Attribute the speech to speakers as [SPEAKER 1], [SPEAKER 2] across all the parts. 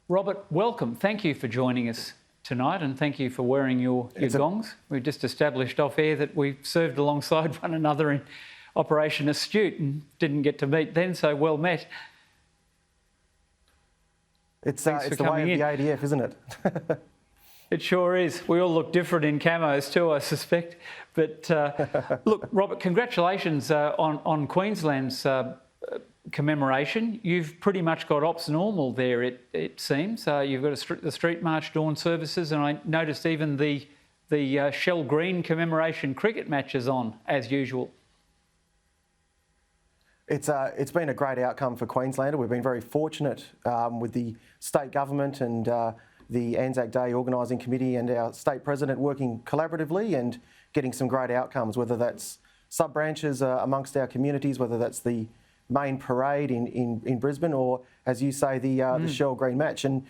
[SPEAKER 1] Robert, welcome. Thank you for joining us tonight, and thank you for wearing your gongs. We've just established off air that we served alongside one another in Operation Astute and didn't get to meet then, so well met.
[SPEAKER 2] It's the way of the ADF, isn't it?
[SPEAKER 1] It sure is. We all look different in camos too, I suspect. But look, Robert, congratulations on Queensland's commemoration. You've pretty much got ops normal there, it seems. You've got the street march dawn services, and I noticed even the Shell Green commemoration cricket matches on as usual.
[SPEAKER 2] It's been a great outcome for Queenslander. We've been very fortunate with the state government and the Anzac Day Organising Committee and our state president working collaboratively and getting some great outcomes, whether that's sub-branches amongst our communities, whether that's the main parade in Brisbane or, as you say, the Shell Green match. And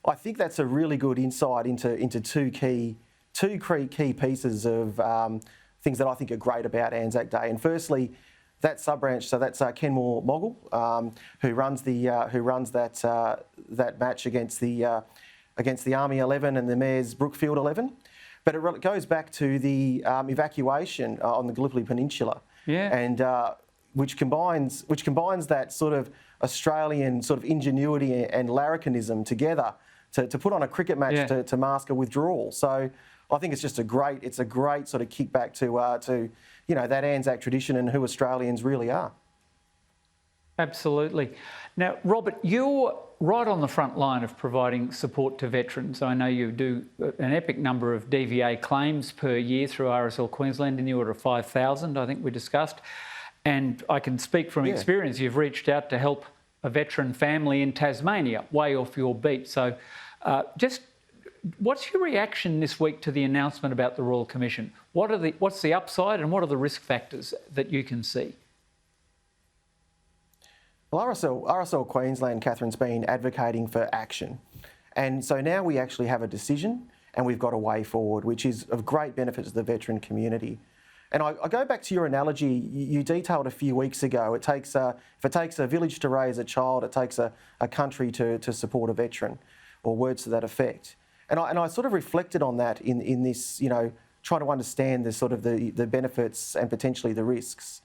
[SPEAKER 2] I think that's a really good insight into two key pieces of things that I think are great about Anzac Day. And firstly, that sub-branch, so that's Kenmore Mogul, who runs that match against the Army 11 and the Mayor's Brookfield 11. But it goes back to the evacuation on the Gallipoli Peninsula, and which combines that sort of Australian sort of ingenuity and larrikinism together to put on a cricket match to mask a withdrawal. So I think it's just a great sort of kickback to that Anzac tradition and who Australians really are.
[SPEAKER 1] Absolutely. Now, Robert, you're right on the front line of providing support to veterans. I know you do an epic number of DVA claims per year through RSL Queensland in the order of 5,000, I think we discussed. And I can speak from experience. You've reached out to help a veteran family in Tasmania, way off your beat. So what's your reaction this week to the announcement about the Royal Commission? What's the upside and what are the risk factors that you can see?
[SPEAKER 2] Well, RSL Queensland, Catherine's been advocating for action. And so now we actually have a decision and we've got a way forward, which is of great benefit to the veteran community. And I go back to your analogy you detailed a few weeks ago. If it takes a village to raise a child, it takes a country to support a veteran, or words to that effect. And I sort of reflected on that in this, trying to understand the benefits and potentially the risks.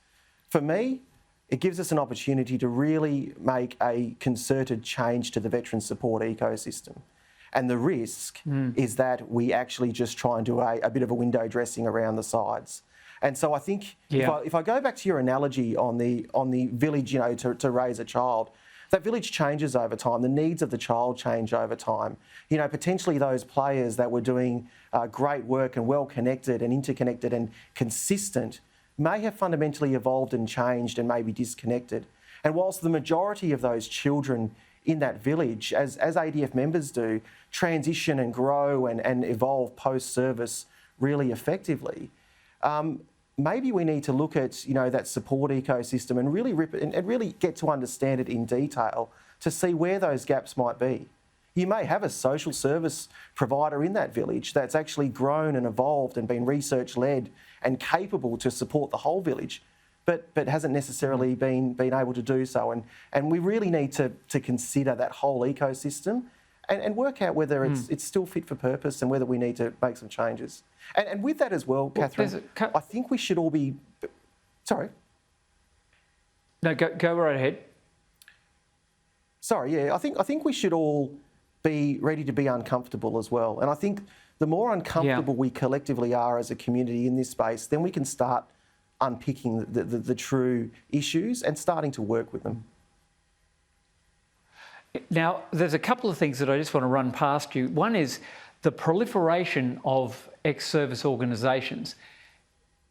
[SPEAKER 2] For me, it gives us an opportunity to really make a concerted change to the veteran support ecosystem. And the risk is that we actually just try and do a bit of a window dressing around the sides. And so I think if I go back to your analogy on the village, to raise a child, that village changes over time. The needs of the child change over time. Potentially those players that were doing great work and well connected and interconnected and consistent may have fundamentally evolved and changed and maybe disconnected. And whilst the majority of those children in that village, as ADF members do, transition and grow and evolve post-service really effectively, maybe we need to look at that support ecosystem and really get to understand it in detail to see where those gaps might be. You may have a social service provider in that village that's actually grown and evolved and been research-led and capable to support the whole village, but hasn't necessarily been able to do so. And we really need to consider that whole ecosystem and work out whether it's still fit for purpose and whether we need to make some changes. And with that as well, Catherine, I think we should all be... Sorry.
[SPEAKER 1] No, go right ahead.
[SPEAKER 2] Sorry, yeah. I think we should all be ready to be uncomfortable as well. And I think the more uncomfortable we collectively are as a community in this space, then we can start unpicking the true issues and starting to work with them.
[SPEAKER 1] Now, there's a couple of things that I just want to run past you. One is the proliferation of ex-service organisations.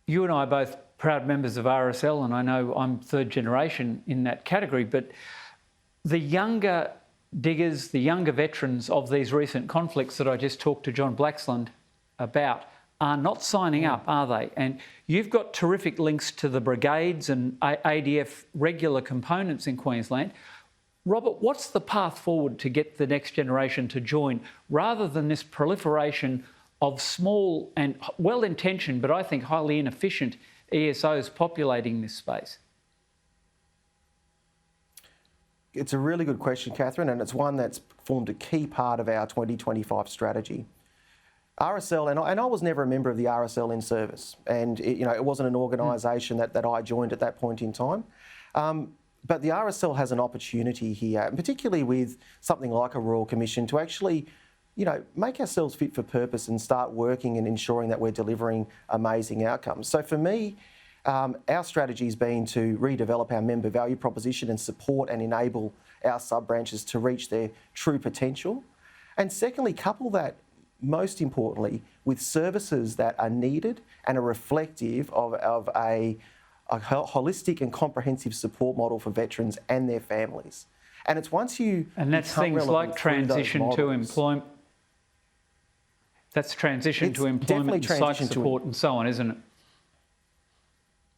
[SPEAKER 1] You and I are both proud members of RSL, and I know I'm third generation in that category, but the younger diggers, the younger veterans of these recent conflicts that I just talked to John Blaxland about are not signing up, are they? And you've got terrific links to the brigades and ADF regular components in Queensland. Robert, what's the path forward to get the next generation to join, rather than this proliferation of small and well-intentioned, but I think highly inefficient ESOs populating this space?
[SPEAKER 2] It's a really good question, Catherine, and it's one that's formed a key part of our 2025 strategy. RSL, and I was never a member of the RSL in service, and it wasn't an organisation that I joined at that point in time. But the RSL has an opportunity here, and particularly with something like a Royal Commission, to actually, make ourselves fit for purpose and start working and ensuring that we're delivering amazing outcomes. So for me, our strategy has been to redevelop our member value proposition and support and enable our sub-branches to reach their true potential. And secondly, couple that, most importantly, with services that are needed and are reflective of a holistic and comprehensive support model for veterans and their families. And it's once you
[SPEAKER 1] and that's
[SPEAKER 2] become
[SPEAKER 1] things like
[SPEAKER 2] relevant through those
[SPEAKER 1] transition to
[SPEAKER 2] models.
[SPEAKER 1] employment. That's transition
[SPEAKER 2] It's
[SPEAKER 1] to employment,
[SPEAKER 2] definitely
[SPEAKER 1] psych
[SPEAKER 2] transition to
[SPEAKER 1] support, and so on, isn't it?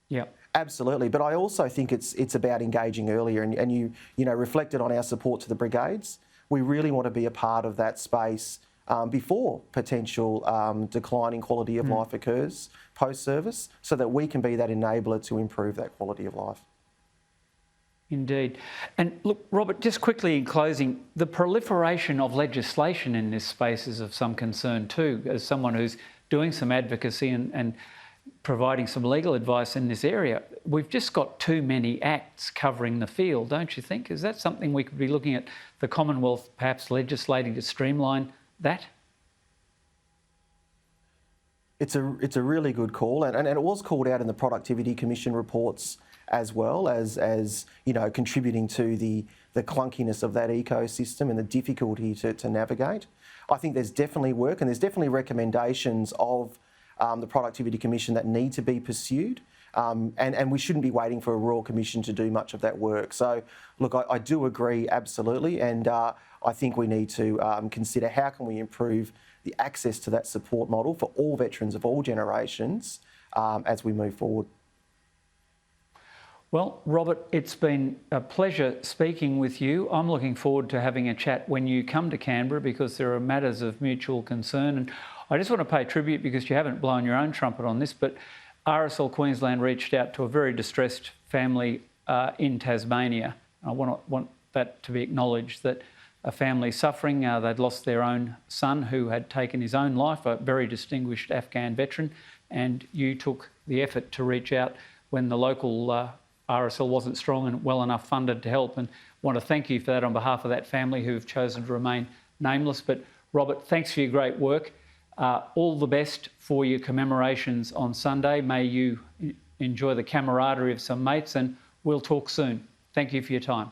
[SPEAKER 1] Yeah.
[SPEAKER 2] Absolutely, but I also think it's about engaging earlier, and you reflected on our support to the brigades. We really want to be a part of that space before potential decline in quality of life occurs post-service, so that we can be that enabler to improve that quality of life.
[SPEAKER 1] Indeed. And look, Robert, just quickly in closing, the proliferation of legislation in this space is of some concern too, as someone who's doing some advocacy and providing some legal advice in this area. We've just got too many acts covering the field, don't you think? Is that something we could be looking at the Commonwealth perhaps legislating to streamline that?
[SPEAKER 2] It's a really good call, and it was called out in the Productivity Commission reports as well as contributing to the clunkiness of that ecosystem and the difficulty to navigate. I think there's definitely work and there's definitely recommendations of the Productivity Commission that need to be pursued, and we shouldn't be waiting for a Royal Commission to do much of that work. So, look, I do agree absolutely, and I think we need to consider how can we improve the access to that support model for all veterans of all generations as we move forward.
[SPEAKER 1] Well, Robert, it's been a pleasure speaking with you. I'm looking forward to having a chat when you come to Canberra, because there are matters of mutual concern. And I just want to pay tribute, because you haven't blown your own trumpet on this, but RSL Queensland reached out to a very distressed family in Tasmania. I want that to be acknowledged, that a family suffering. They'd lost their own son who had taken his own life, a very distinguished Afghan veteran, and you took the effort to reach out when the local RSL wasn't strong and well enough funded to help, and want to thank you for that on behalf of that family who've chosen to remain nameless. But Robert, thanks for your great work. All the best for your commemorations on Sunday. May you enjoy the camaraderie of some mates, and we'll talk soon. Thank you for your time.